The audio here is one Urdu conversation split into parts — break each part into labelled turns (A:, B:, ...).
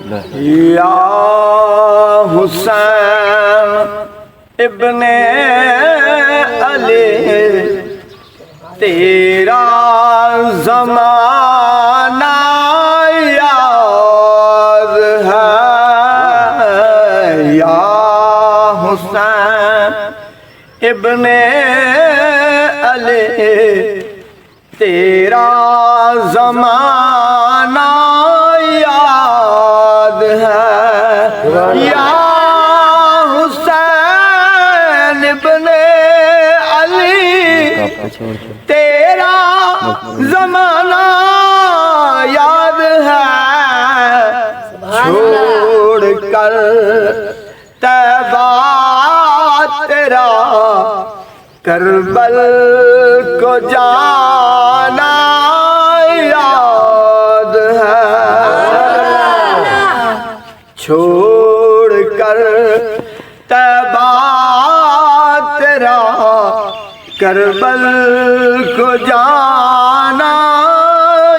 A: یا حسین ابن علی تیرا زمانہ یاد ہے یا حسین ابن علی تیرا زمانہ یاد ہے یا حسین ابن علی تیرا زمانہ یاد ہے چھوڑ کر طیبہ تیرا کربل کو جانا یاد ہے چھوڑ کر طیبہ تیرا کربل کو جانا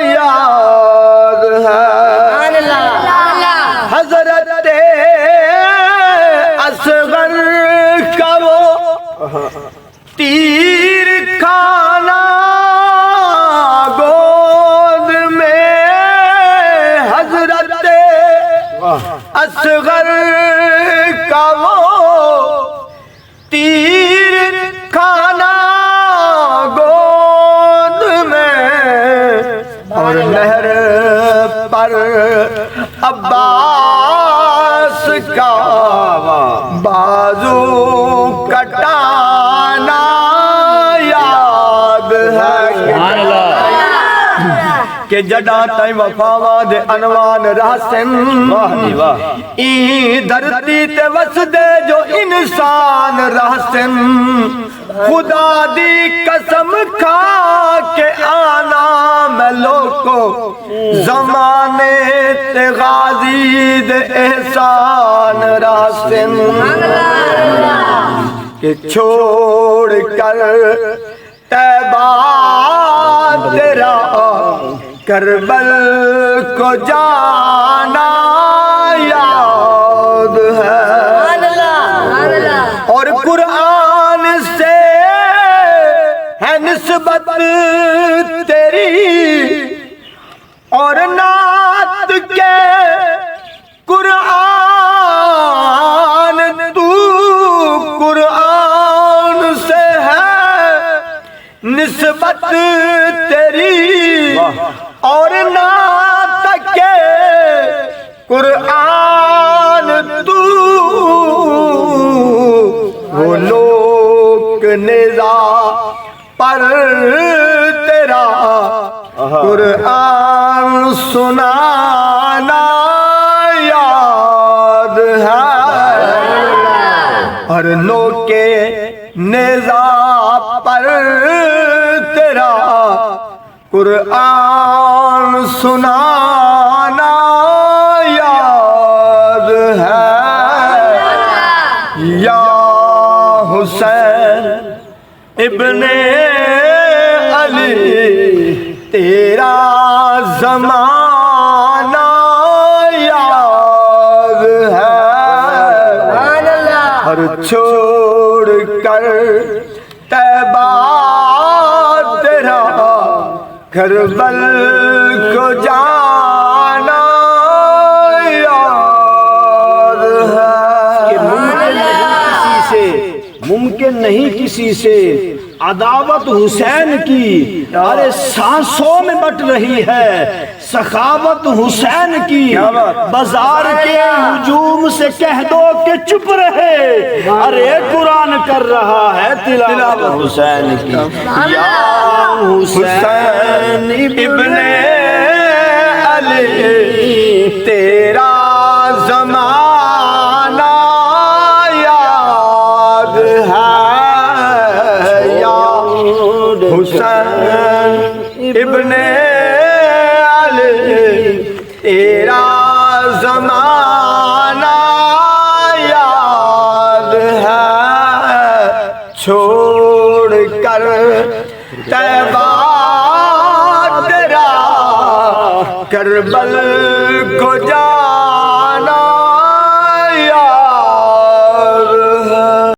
A: یاد ہے حضرت اصغر کا وہ تیر کھانا گود میں حضرت اصغر کا وہ تیر کھانا گود میں اور نہر پر عباس کا بازو کٹانا یاد ہے کہ جڈا تائیں وفاواد انوان راسن این دھرتی تے وسدے جو انسان راسن خدا دی قسم کھا کے آنا میں لوگو زمانے تے غازی دے احسان راسن کہ چھوڑ کر طیبہ تیرا کربل کو جانا یاد ہے اور قرآن سے ہے نسبت تیری اور نعت کے قرآن تو قرآن سے ہے نسبت تیری اور نعت کے قرآن تو وہ لوگ نظا پر تیرا قرآن سنانا یاد ہے اور لوگ کے نظا پر تیرا قرآن سنانا یاد ہے یا حسین ابن علی تیرا زمانہ یاد ہے اور چھوڑ کر طیبہ تیرا کربل کو جانا یاد ہے کہ ممکن نہیں کسی سے عداوت حسین کی ارے سانسوں میں بٹ رہی ہے سخاوت حسین کی بازار کے ہجوم سے کہہ دو کہ چپ رہے ارے قرآن کر رہا ہے تلاوت حسین کی یا حسین ابن علی تیرا زمانہ یاد ہے حسین ابن علی تیرا زمانہ یاد ہے چھوڑ کر طیبہ تیرا کربل کو جا